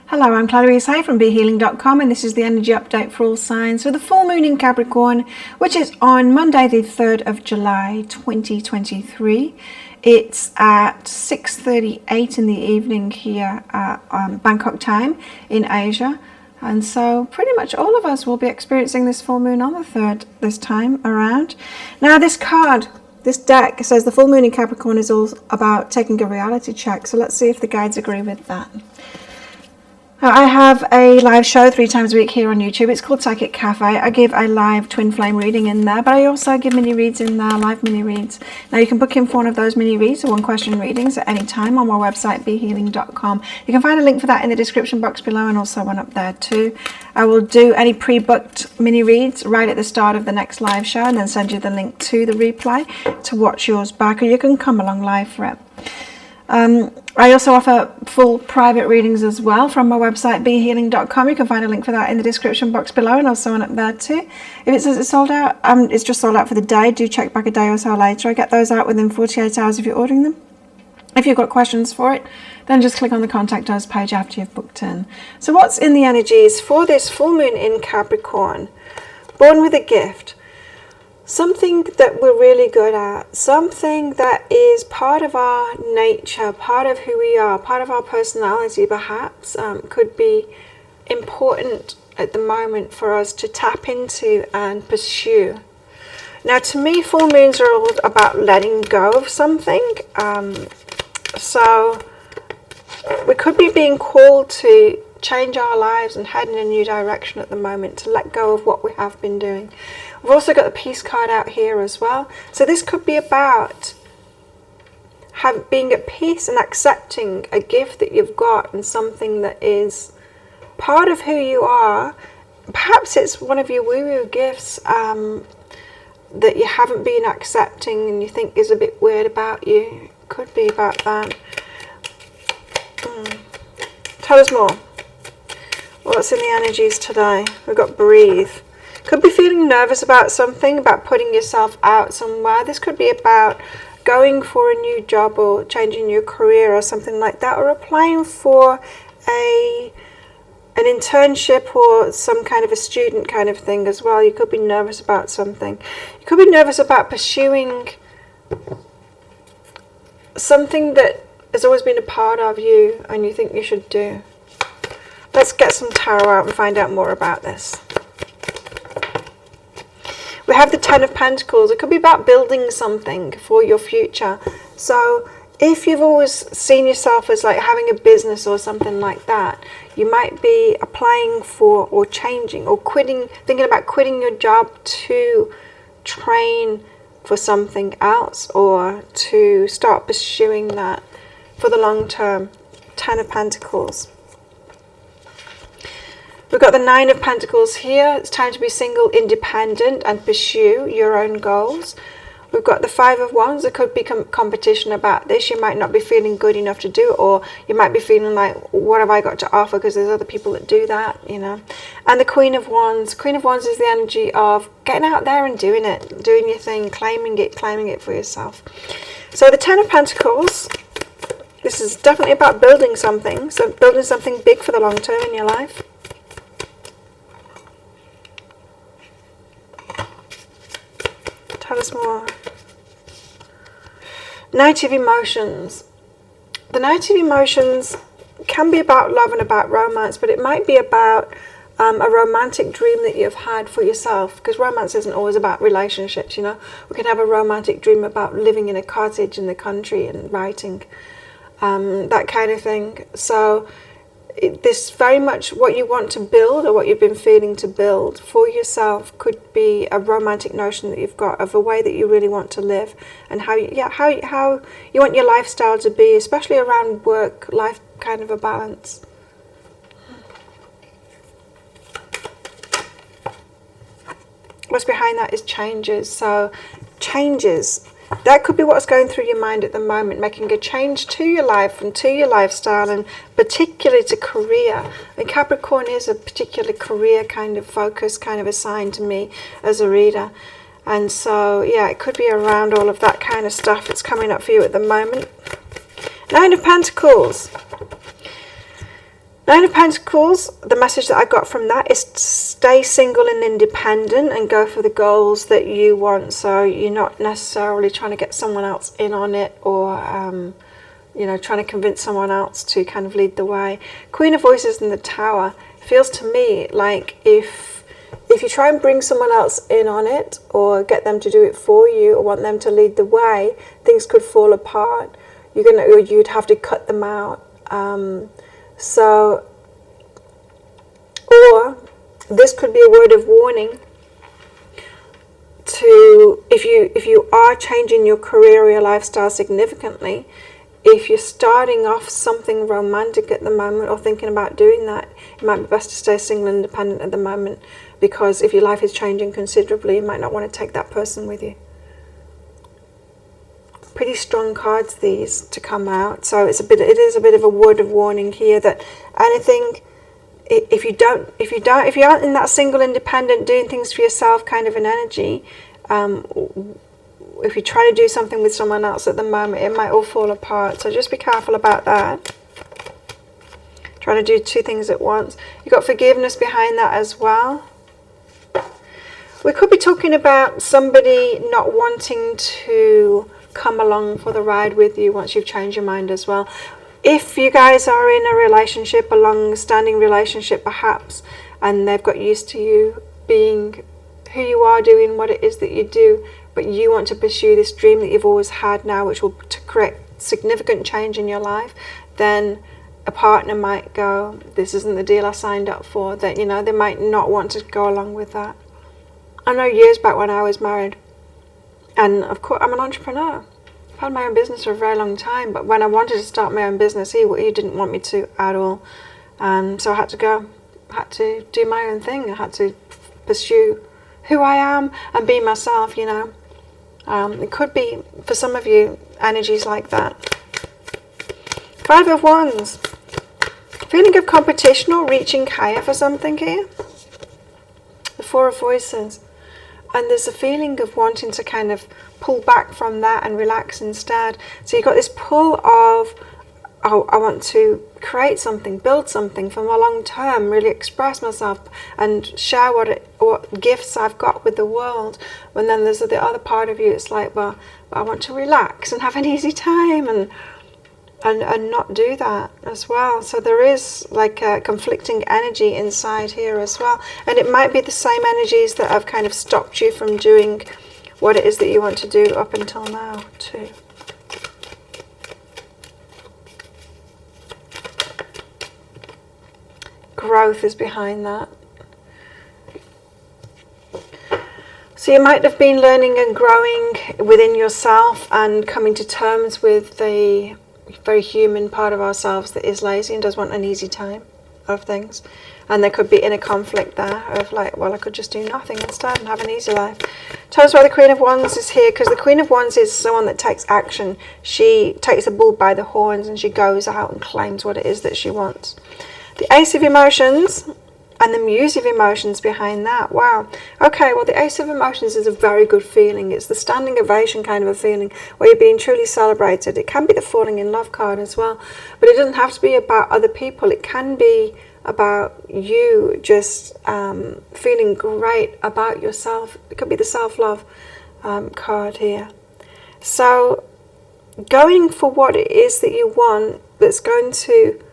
Hello, I'm Clarice Hay from BeHealing.com, and this is the energy update for all signs for the full moon in Capricorn, which is on Monday the 3rd of July 2023. It's at 6:38 in the evening here Bangkok time in Asia, and so pretty much all of us will be experiencing this full moon on the 3rd this time around. Now this card, this deck says the full moon in Capricorn is all about taking a reality check, so let's see if the guides agree with that. I have a live show 3 times a week here on YouTube. It's called Psychic Cafe. I give a live twin flame reading in there, but I also give mini reads in there, live mini reads. Now you can book in for one of those mini reads or 1-question readings at any time on my website, BeHealing.com. You can find a link for that in the description box below and also one up there too. I will do any pre-booked mini reads right at the start of the next live show and then send you the link to the replay to watch yours back, or you can come along live for it. I also offer full private readings as well from my website, BeHealing.com. You can find a link for that in the description box below and also one up there too. If it says it's sold out, it's just sold out for the day. Do check back a day or so later. I get those out within 48 hours if you're ordering them. If you've got questions for it, then just click on the Contact Us page after you've booked in. So what's in the energies for this full moon in Capricorn? Born with a gift. Something that we're really good at, something that is part of our nature, part of who we are, part of our personality perhaps, could be important at the moment for us to tap into and pursue. Now to me, full moons are all about letting go of something, so we could be being called to change our lives and head in a new direction at the moment, to let go of what we have been doing. We've also got the Peace card out here as well. So this could be about being at peace and accepting a gift that you've got and something that is part of who you are. Perhaps it's one of your woo-woo gifts that you haven't been accepting and you think is a bit weird about you. It could be about that. Tell us more. What's in the energies today? We've got breathe. Could be feeling nervous about something, about putting yourself out somewhere. This could be about going for a new job or changing your career or something like that, or applying for an internship or some kind of a student kind of thing as well. You could be nervous about something. You could be nervous about pursuing something that has always been a part of you and you think you should do. Let's get some tarot out and find out more about this. We have the 10 of Pentacles. It could be about building something for your future. So if you've always seen yourself as like having a business or something like that, you might be applying for or changing or quitting, thinking about quitting your job to train for something else or to start pursuing that for the long term. 10 of Pentacles. We've got the 9 of Pentacles here. It's time to be single, independent, and pursue your own goals. We've got the 5 of Wands. There could be competition about this. You might not be feeling good enough to do it, or you might be feeling like, what have I got to offer? Because there's other people that do that, you know. And the Queen of Wands. Queen of Wands is the energy of getting out there and doing it, doing your thing, claiming it for yourself. So the 10 of Pentacles. This is definitely about building something. So building something big for the long term in your life. Tell us more. Knight of Emotions. The Knight of Emotions can be about love and about romance, but it might be about a romantic dream that you've had for yourself, because romance isn't always about relationships, you know. We can have a romantic dream about living in a cottage in the country and writing, that kind of thing. So this very much what you want to build or what you've been feeling to build for yourself could be a romantic notion that you've got of a way that you really want to live and how you want your lifestyle to be, especially around work life kind of a balance. What's behind that is changes. So changes, that could be what's going through your mind at the moment, making a change to your life and to your lifestyle, and particularly to career. And Capricorn is a particular career kind of focus, kind of a sign to me as a reader. And so, yeah, it could be around all of that kind of stuff that's coming up for you at the moment. 9 of Pentacles. Nine of Pentacles, the message that I got from that is to stay single and independent and go for the goals that you want. So you're not necessarily trying to get someone else in on it, or you know, trying to convince someone else to kind of lead the way. Queen of Voices in the Tower feels to me like if you try and bring someone else in on it, or get them to do it for you, or want them to lead the way, things could fall apart. You'd have to cut them out. So, or this could be a word of warning to, if you are changing your career or your lifestyle significantly, if you're starting off something romantic at the moment or thinking about doing that, it might be best to stay single and independent at the moment, because if your life is changing considerably, you might not want to take that person with you. Pretty strong cards these to come out. So it is a bit of a word of warning here that anything, if you aren't in that single independent doing things for yourself kind of an energy, if you try to do something with someone else at the moment, it might all fall apart. So just be careful about that. Trying to do two things at once. You've got forgiveness behind that as well. We could be talking about somebody not wanting to come along for the ride with you once you've changed your mind as well. If you guys are in a relationship, a long-standing relationship perhaps, and they've got used to you being who you are, doing what it is that you do, but you want to pursue this dream that you've always had now, which will create significant change in your life, then a partner might go, this isn't the deal I signed up for. That, you know, they might not want to go along with that. I know years back when I was married, and of course I'm an entrepreneur. I've had my own business for a very long time, but when I wanted to start my own business, he didn't want me to at all. So I had to go. I had to do my own thing. I had to pursue who I am and be myself, you know. It could be, for some of you, energies like that. Five of Wands. Feeling of competition or reaching higher for something here. The Four of Voices. And there's a feeling of wanting to kind of pull back from that and relax instead. So you've got this pull of, oh, I want to create something, build something for my long term, really express myself and share what gifts I've got with the world. And then there's the other part of you, it's like, well, I want to relax and have an easy time and not do that as well. So there is like a conflicting energy inside here as well. And it might be the same energies that have kind of stopped you from doing what it is that you want to do up until now too. Growth is behind that. So you might have been learning and growing within yourself and coming to terms with the very human part of ourselves that is lazy and does want an easy time of things. And there could be inner conflict there of like, well, I could just do nothing instead and have an easy life. Tell us why the Queen of Wands is here, because the Queen of Wands is someone that takes action. She takes the bull by the horns and she goes out and claims what it is that she wants. The Ace of Emotions and the Muse of Emotions behind that. Wow. Okay, well, the Ace of Emotions is a very good feeling. It's the standing ovation kind of a feeling where you're being truly celebrated. It can be the falling in love card as well, but it doesn't have to be about other people. It can be about you just feeling great about yourself. It could be the self-love card here. So going for what it is that you want, that's going to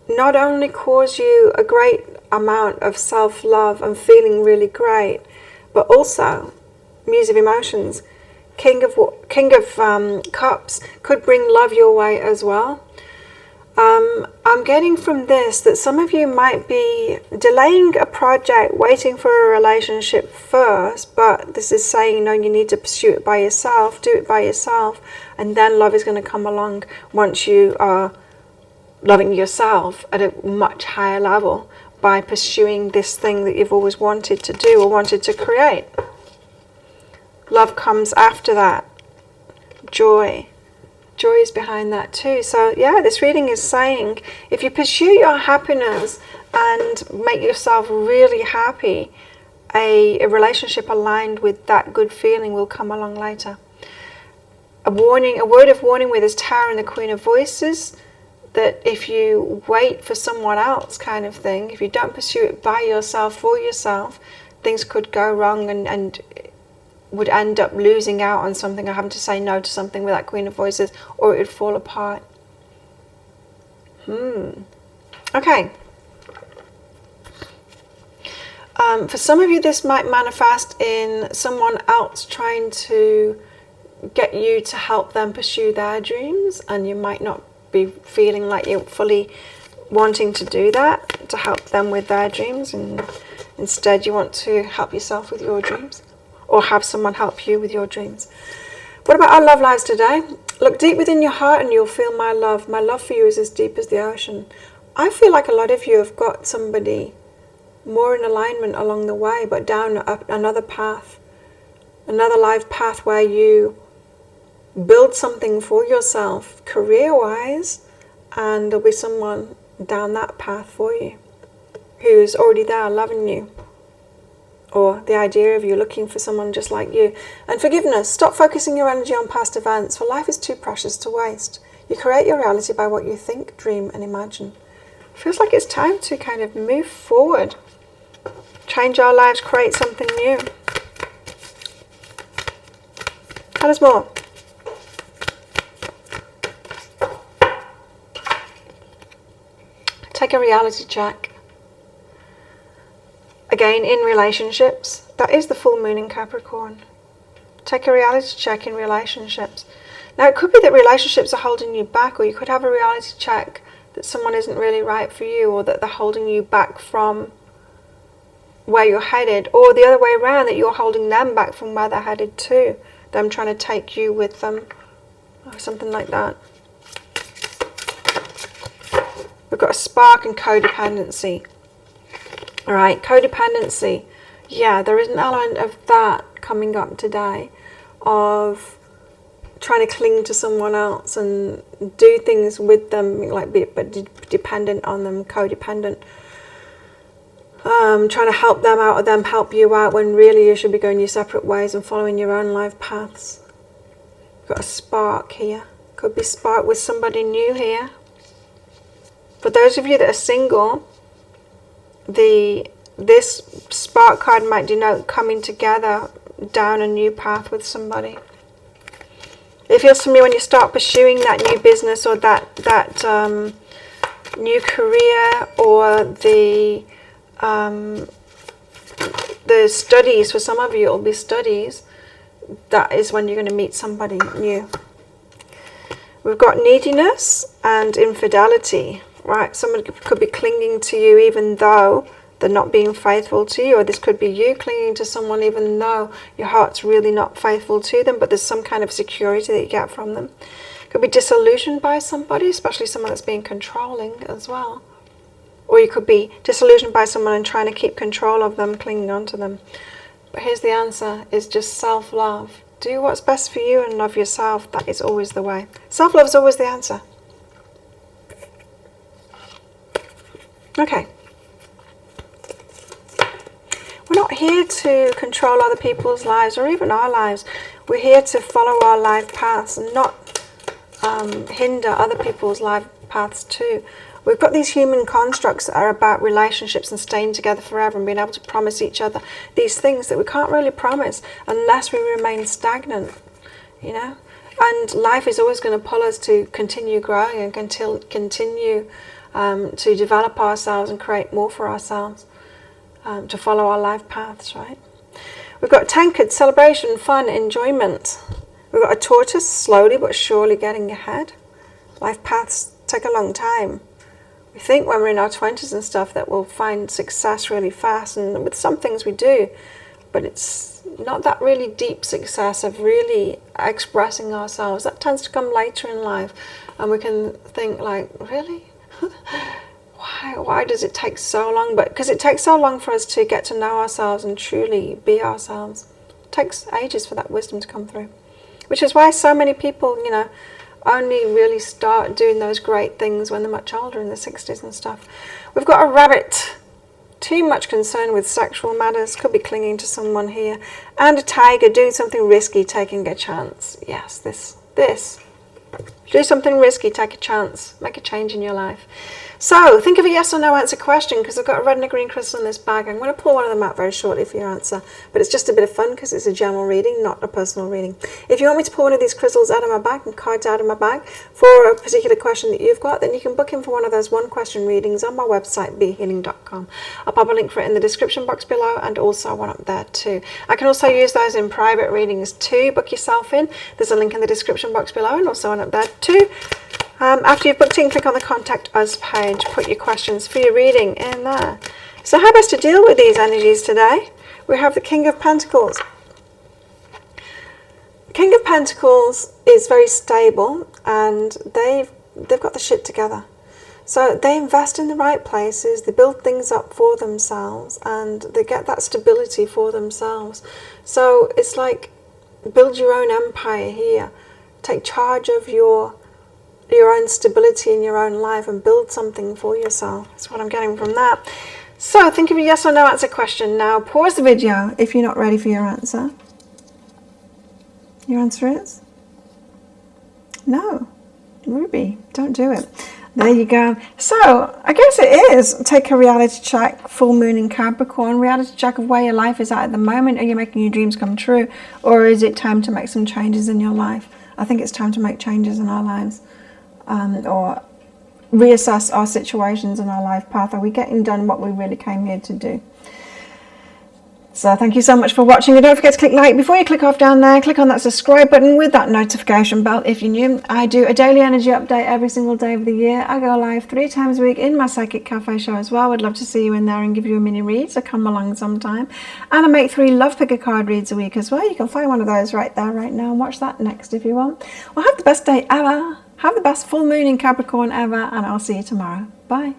not only cause you a great amount of self-love and feeling really great, but also Muse of Emotions, King of Cups could bring love your way as well. I'm getting from this that some of you might be delaying a project, waiting for a relationship first, but this is saying, no, you need to pursue it by yourself, do it by yourself, and then love is going to come along once you are loving yourself at a much higher level by pursuing this thing that you've always wanted to do or wanted to create. Love comes after that. Joy is behind that too. So yeah, this reading is saying if you pursue your happiness and make yourself really happy, a relationship aligned with that good feeling will come along later. A word of warning with this Tower and the Queen of Voices. that if you wait for someone else kind of thing, if you don't pursue it by yourself, for yourself, things could go wrong and would end up losing out on something or having to say no to something with that Queen of Voices, or it would fall apart. Okay. For some of you, this might manifest in someone else trying to get you to help them pursue their dreams, and you might not be feeling like you're fully wanting to do that, to help them with their dreams, and instead you want to help yourself with your dreams, or have someone help you with your dreams. What about our love lives today? Look deep within your heart and you'll feel my love. My love for you is as deep as the ocean. I feel like a lot of you have got somebody more in alignment along the way, but down another path, another life path where you build something for yourself career-wise, and there'll be someone down that path for you who's already there loving you, or the idea of you looking for someone just like you. And forgiveness. Stop focusing your energy on past events, for life is too precious to waste. You create your reality by what you think, dream and imagine. Feels like it's time to kind of move forward, change our lives, create something new. Tell us more. Take a reality check. Again, in relationships, that is the full moon in Capricorn. Take a reality check in relationships. Now, it could be that relationships are holding you back, or you could have a reality check that someone isn't really right for you, or that they're holding you back from where you're headed, or the other way around, that you're holding them back from where they're headed to, them trying to take you with them, or something like that. We've got a spark and codependency. All right, codependency. Yeah, there is an element of that coming up today, of trying to cling to someone else and do things with them, like but dependent on them, codependent. Trying to help them out, or them help you out, when really you should be going your separate ways and following your own life paths. Got a spark here. Could be spark with somebody new here. For those of you that are single, this spark card might denote coming together down a new path with somebody. It feels to me when you start pursuing that new business, or that new career, or the studies. For some of you, it'll be studies. That is when you're going to meet somebody new. We've got neediness and infidelity. Right, someone could be clinging to you even though they're not being faithful to you, or this could be you clinging to someone even though your heart's really not faithful to them, but there's some kind of security that you get from them. Could be disillusioned by somebody, especially someone that's being controlling as well. Or you could be disillusioned by someone and trying to keep control of them, clinging on to them. But here's the answer, is just self-love. Do what's best for you and love yourself. That is always the way. Self-love is always the answer. Okay. We're not here to control other people's lives, or even our lives. We're here to follow our life paths and not hinder other people's life paths too. We've got these human constructs that are about relationships and staying together forever and being able to promise each other these things that we can't really promise unless we remain stagnant, you know. And life is always going to pull us to continue growing and continue to develop ourselves and create more for ourselves, to follow our life paths, right? We've got tankard, celebration, fun, enjoyment. We've got a tortoise, slowly but surely getting ahead. Life paths take a long time. We think when we're in our 20s and stuff that we'll find success really fast, and with some things we do, but it's not that really deep success of really expressing ourselves. That tends to come later in life, and we can think like, really? Why does it take so long? But because it takes so long for us to get to know ourselves and truly be ourselves. It takes ages for that wisdom to come through. Which is why so many people, you know, only really start doing those great things when they're much older, in the 60s and stuff. We've got a rabbit. Too much concern with sexual matters. Could be clinging to someone here. And a tiger, doing something risky, taking a chance. Yes, this Do something risky, take a chance, make a change in your life. So think of a yes or no answer question, because I've got a red and a green crystal in this bag. I'm going to pull one of them out very shortly for your answer, but it's just a bit of fun because it's a general reading, not a personal reading. If you want me to pull one of these crystals out of my bag and cards out of my bag for a particular question that you've got, then you can book in for one of those one question readings on my website, behealing.com. I'll pop a link for it in the description box below, and also one up there too. I can also use those in private readings too. Book yourself in. There's a link in the description box below, and also one up there too. After you've booked in, click on the Contact Us page, put your questions for your reading in there. So how best to deal with these energies today? We have the King of Pentacles. The King of Pentacles is very stable, and they've got the shit together. So they invest in the right places, they build things up for themselves, and they get that stability for themselves. So it's like, build your own empire here. Take charge of your own stability in your own life and build something for yourself. That's what I'm getting from that. So think of a yes or no answer question now. Pause the video if you're not ready for your answer. Your answer is no. Ruby, don't do it. There you go. So I guess it is take a reality check, full moon in Capricorn, reality check of where your life is at the moment. Are you making your dreams come true, or is it time to make some changes in your life? I think it's time to make changes in our lives. Or reassess our situations and our life path. Are we getting done what we really came here to do? So thank you so much for watching, and don't forget to click like. Before you click off down there, click on that subscribe button with that notification bell if you're new. I do a daily energy update every single day of the year. I go live 3 times a week in my Psychic Cafe show as well. I'd love to see you in there and give you a mini read, so come along sometime. And I make 3 love picker card reads a week as well. You can find one of those right there right now and watch that next if you want. Well, have the best day ever. Have the best full moon in Capricorn ever, and I'll see you tomorrow. Bye.